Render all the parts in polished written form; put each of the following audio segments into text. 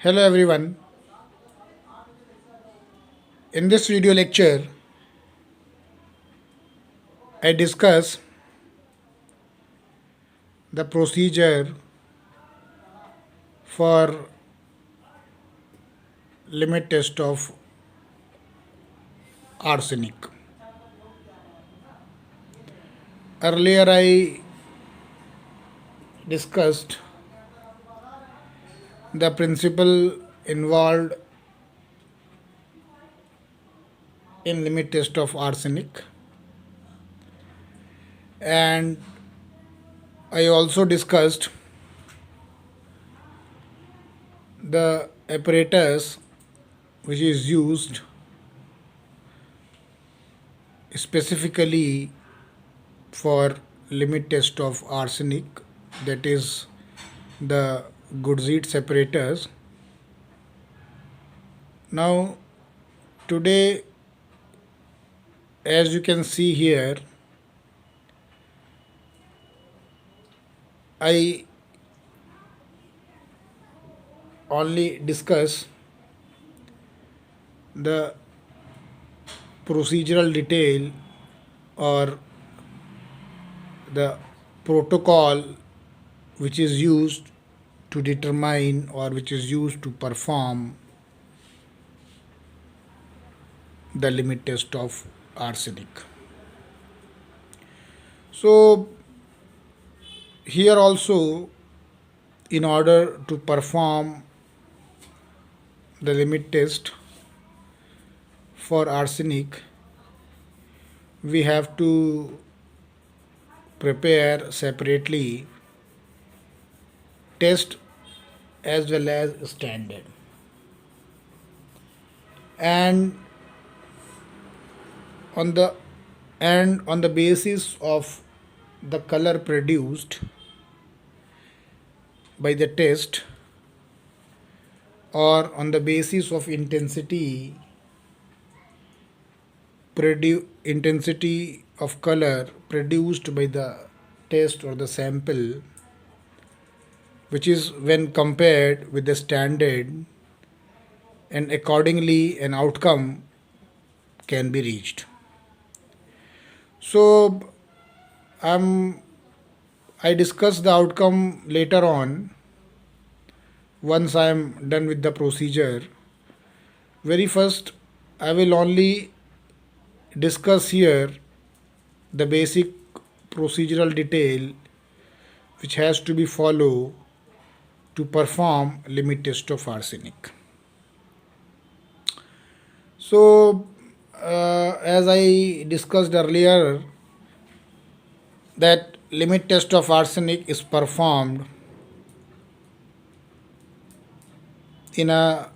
Hello everyone. In this video lecture, I discuss the procedure for limit test of arsenic. Earlier, I discussed the principle involved in limit test of arsenic, and I also discussed the apparatus which is used specifically for limit test of arsenic, that is the Gutzeit separators. Now, today, as you can see here, I only discuss the procedural detail or the protocol which is used to determine or which is used to perform the limit test of arsenic. So, here also, in order to perform the limit test for arsenic, we have to prepare separately test as well as standard. And on the basis of the color produced by the test, or on the basis of intensity of color produced by the test or the sample, which is when compared with the standard, and accordingly an outcome can be reached. So I discuss the outcome later on once I am done with the procedure. Very first, I will only discuss here the basic procedural detail which has to be followed to perform limit test of arsenic. So, as I discussed earlier, that limit test of arsenic is performed in a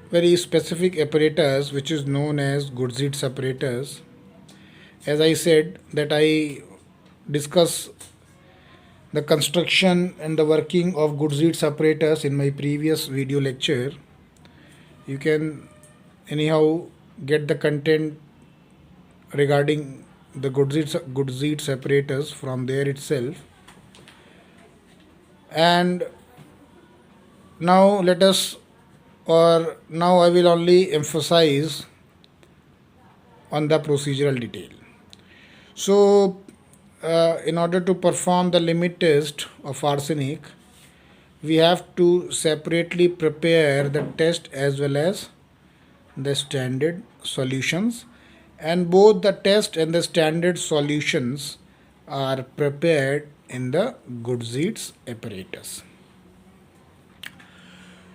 very specific apparatus which is known as Gutzeit apparatus. As I said that I discuss the construction and the working of Gutzeit apparatus in my previous video lecture. You can anyhow get the content regarding the Gutzeit apparatus from there itself. And now now I will only emphasize on the procedural detail. So, in order to perform the limit test of arsenic, we have to separately prepare the test as well as the standard solutions, and both the test and the standard solutions are prepared in the Gutzeit apparatus.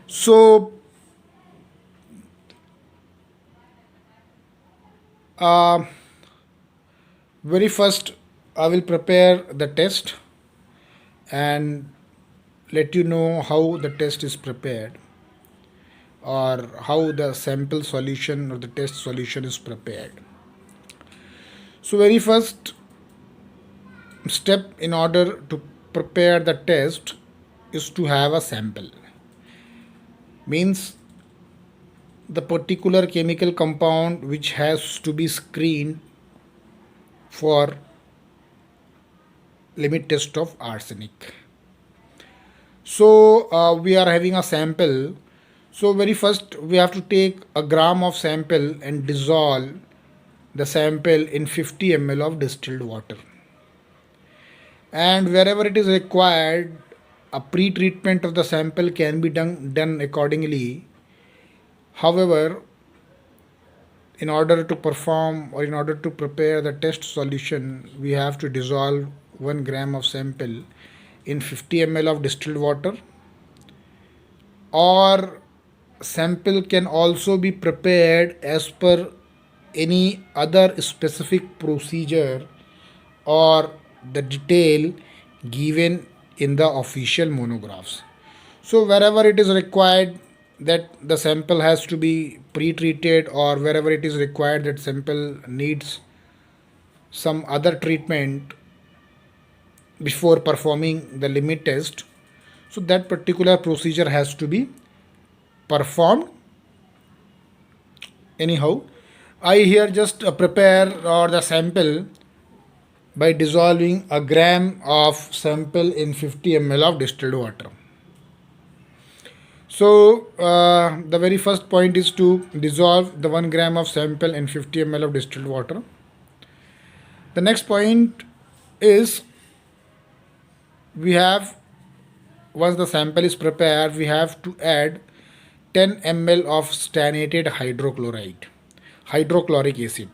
So, very first I will prepare the test and let you know how the test is prepared, or how the sample solution or the test solution is prepared. So, very first step in order to prepare the test is to have a sample. Means the particular chemical compound which has to be screened for limit test of arsenic. So we are having a sample. So very first we have to take a gram of sample and dissolve the sample in 50 ml of distilled water. And wherever it is required, a pre-treatment of the sample can be done accordingly. However, in order to perform or in order to prepare the test solution, we have to dissolve 1 gram of sample in 50 ml of distilled water, or sample can also be prepared as per any other specific procedure or the detail given in the official monographs. So wherever it is required that the sample has to be pre-treated, or wherever it is required that sample needs some other treatment before performing the limit test, so that particular procedure has to be performed. Anyhow, I here just prepare or the sample by dissolving a gram of sample in 50 ml of distilled water. So the very first point is to dissolve the 1 gram of sample in 50 ml of distilled water. The next point is, we have, once the sample is prepared, we have to add 10 ml of stannated hydrochloric acid.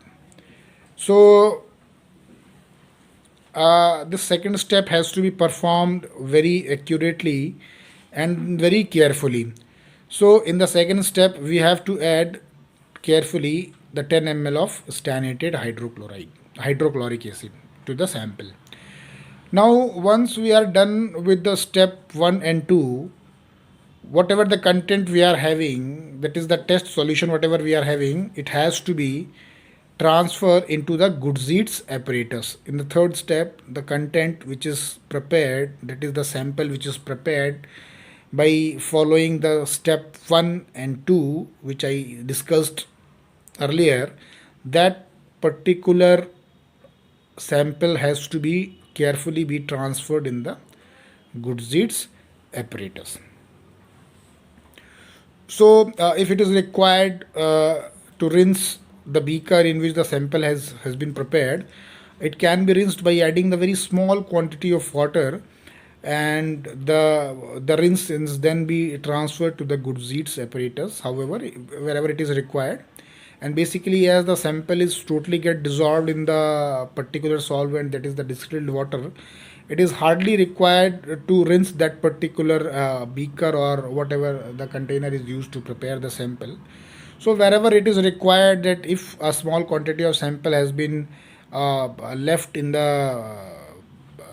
So the second step has to be performed very accurately and very carefully. So in the second step, we have to add carefully the 10 ml of stannated hydrochloric acid to the sample. Now, once we are done with the step 1 and 2, whatever the content we are having, that is the test solution, whatever we are having, it has to be transferred into the Gutzitz apparatus. In the third step, the content which is prepared, that is the sample which is prepared by following the step 1 and 2, which I discussed earlier, that particular sample has to be carefully be transferred in the Gutzitz apparatus. So if it is required to rinse the beaker in which the sample has been prepared, it can be rinsed by adding the very small quantity of water, and the rinse is then be transferred to the Gutzitz apparatus, however, wherever it is required. And basically, as the sample is totally get dissolved in the particular solvent, that is the distilled water, it is hardly required to rinse that particular beaker or whatever the container is used to prepare the sample. So wherever it is required, that if a small quantity of sample has been left in the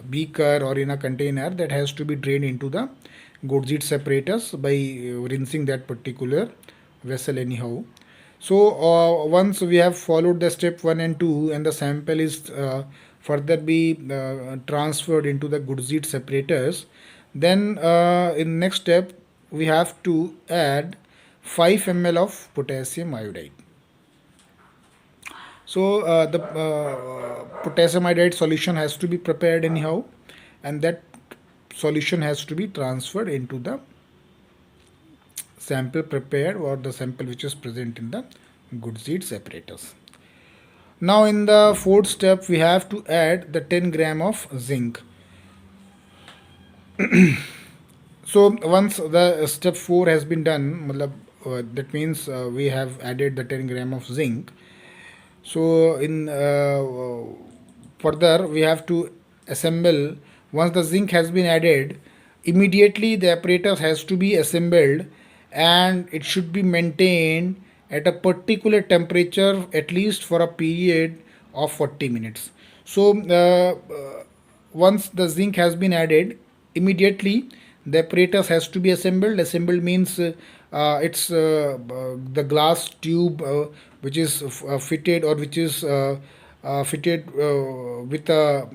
beaker or in a container, that has to be drained into the Gutzitz apparatus by rinsing that particular vessel anyhow. So once we have followed the step 1 and 2, and the sample is further be transferred into the Gutzitz apparatus, then in next step we have to add 5 ml of potassium iodide. So the potassium iodide solution has to be prepared anyhow, and that solution has to be transferred into the sample prepared or the sample which is present in the Gutzitz apparatus. Now in the fourth step, we have to add the 10 gram of zinc. So once the step 4 has been done, that means we have added the 10 gram of zinc. So in further we have to assemble. Once the zinc has been added, immediately the apparatus has to be assembled, and it should be maintained at a particular temperature at least for a period of 40 minutes. So once the zinc has been added, immediately the apparatus has to be assembled. Assembled means it's the glass tube which is fitted, or which is fitted with a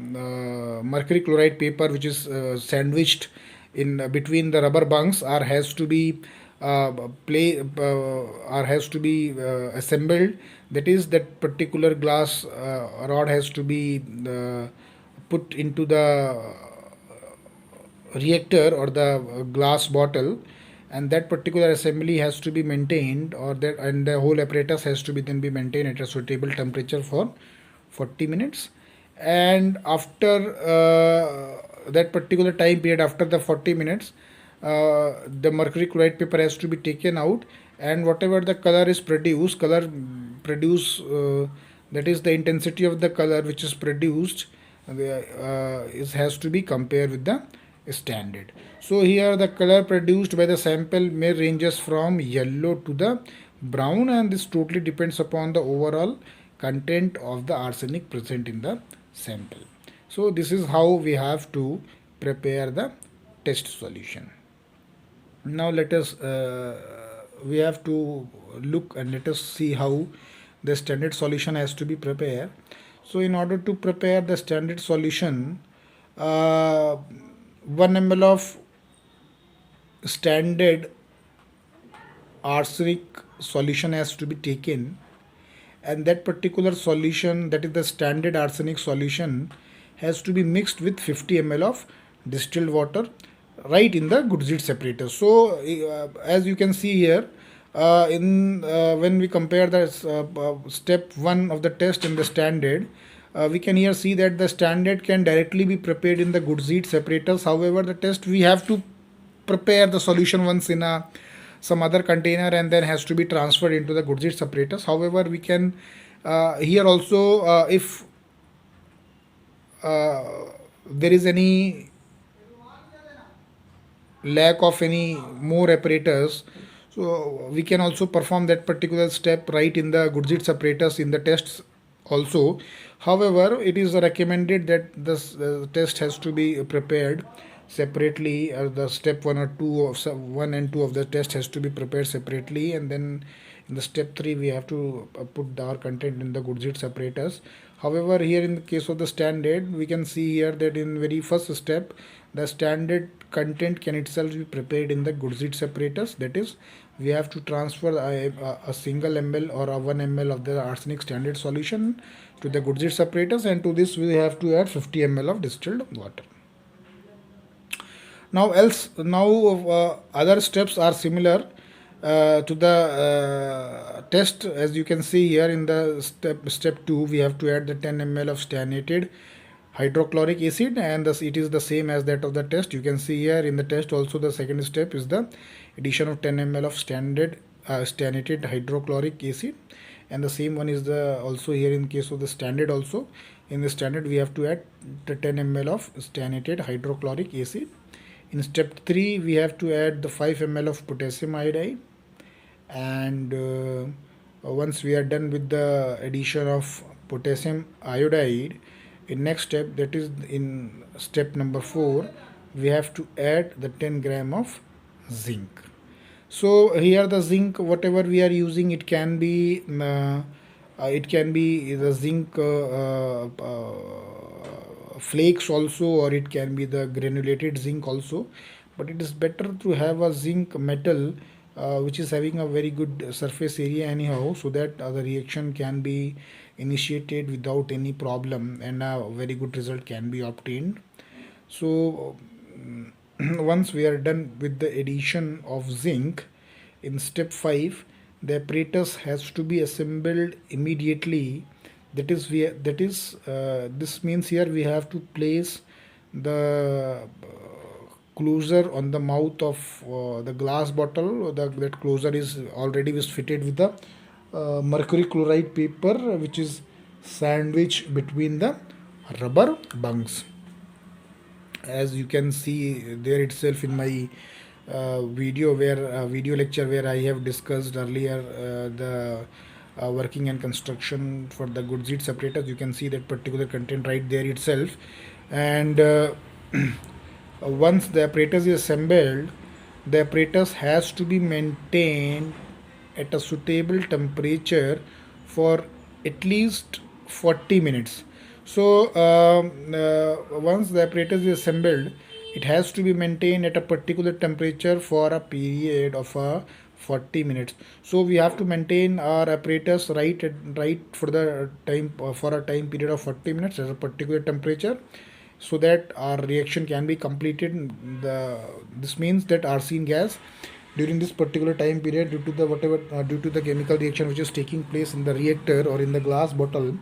mercury chloride paper which is sandwiched in between the rubber bunks, or has to be or has to be assembled. That is, that particular glass rod has to be put into the reactor or the glass bottle, and that particular assembly has to be maintained, or that, and the whole apparatus has to be then be maintained at a suitable temperature for 40 minutes. And after that particular time period, after the 40 minutes, the mercury chloride paper has to be taken out, and whatever the color is produced, that is the intensity of the color which is produced, has to be compared with the standard. So here the color produced by the sample may ranges from yellow to the brown, and this totally depends upon the overall content of the arsenic present in the sample. So this is how we have to prepare the test solution. Now let us we have to look and let us see how the standard solution has to be prepared. So in order to prepare the standard solution, 1 ml of standard arsenic solution has to be taken, and that particular solution, that is the standard arsenic solution, has to be mixed with 50 ml of distilled water right in the Gutzit separator. So as you can see here, in when we compare the step 1 of the test and the standard, we can here see that the standard can directly be prepared in the Gutzit separators. However, the test we have to prepare the solution once in a some other container and then has to be transferred into the Gutzit separators. However, we can here also, if there is any lack of any more apparatus, so we can also perform that particular step right in the Gutzit separators in the tests also. However, it is recommended that this test has to be prepared separately. The step 1 or 2 of 1 and 2 of the test has to be prepared separately, and then in the step 3 we have to put our content in the Gutzit separators. However, here in the case of the standard, we can see here that in very first step the standard content can itself be prepared in the Gutzit separators. That is, we have to transfer a single ml or a 1 ml of the arsenic standard solution to the Gutzit separators, and to this we have to add 50 ml of distilled water. Now other steps are similar to the test. As you can see here in the step 2, we have to add the 10 ml of stanninated hydrochloric acid, and thus it is the same as that of the test. You can see here in the test also the second step is the addition of 10 ml of stanninated hydrochloric acid, and the same one is the also here in case of the standard also. In the standard we have to add the 10 ml of stanninated hydrochloric acid. In step 3 we have to add the 5 ml of potassium iodide, and once we are done with the addition of potassium iodide, in next step, that is in step number 4, we have to add the 10 gram of zinc. So here the zinc, whatever we are using, it can be the zinc flakes also, or it can be the granulated zinc also, but it is better to have a zinc metal which is having a very good surface area anyhow, so that the reaction can be initiated without any problem and a very good result can be obtained. So once we are done with the addition of zinc, in step 5 the apparatus has to be assembled immediately. This means here we have to place the closure on the mouth of the glass bottle. That closure is already fitted with the mercury chloride paper, which is sandwiched between the rubber bungs. As you can see there itself in my video lecture where I have discussed earlier the working and construction for the Gutzit separators, you can see that particular content right there itself. And once the apparatus is assembled, the apparatus has to be maintained at a suitable temperature for at least 40 minutes. So once the apparatus is assembled, it has to be maintained at a particular temperature for a period of 40 minutes. So we have to maintain our apparatus right for the time for a time period of 40 minutes at a particular temperature, so that our reaction can be completed. This means that arsine gas during this particular time period, due to the whatever due to the chemical reaction which is taking place in the reactor or in the glass bottle,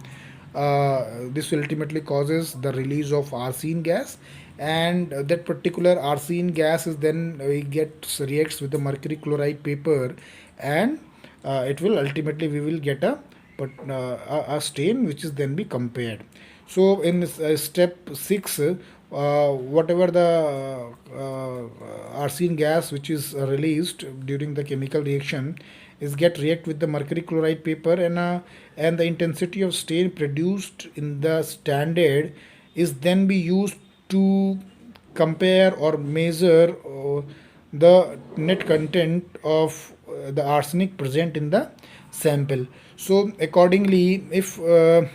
this ultimately causes the release of arsine gas, and that particular arsine gas is then gets reacts with the mercury chloride paper, and it will ultimately we will get but a stain which is then be compared. So in step 6, whatever the arsine gas which is released during the chemical reaction is get react with the mercury chloride paper, and the intensity of stain produced in the standard is then be used to compare or measure the net content of the arsenic present in the sample. So accordingly, if I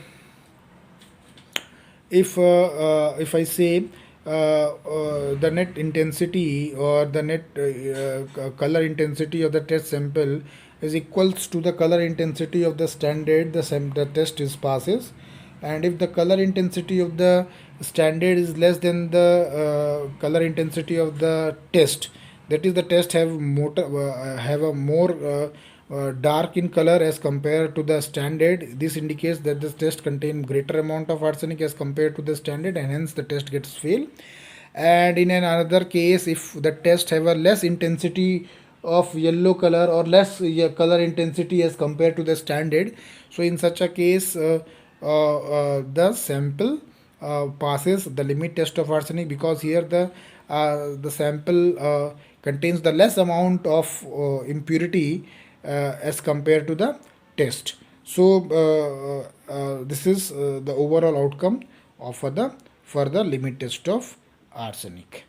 say the net intensity or the net color intensity of the test sample is equals to the color intensity of the standard, the test is passes. And if the color intensity of the standard is less than the color intensity of the test, that is the test have a more dark in color as compared to the standard, this indicates that the test contain greater amount of arsenic as compared to the standard, and hence the test gets fail. And in another case, if the test have a less intensity of yellow color or less color intensity as compared to the standard, so in such a case the sample passes the limit test of arsenic, because here the sample contains the less amount of impurity as compared to the test. So this is the overall outcome of the further limit test of arsenic.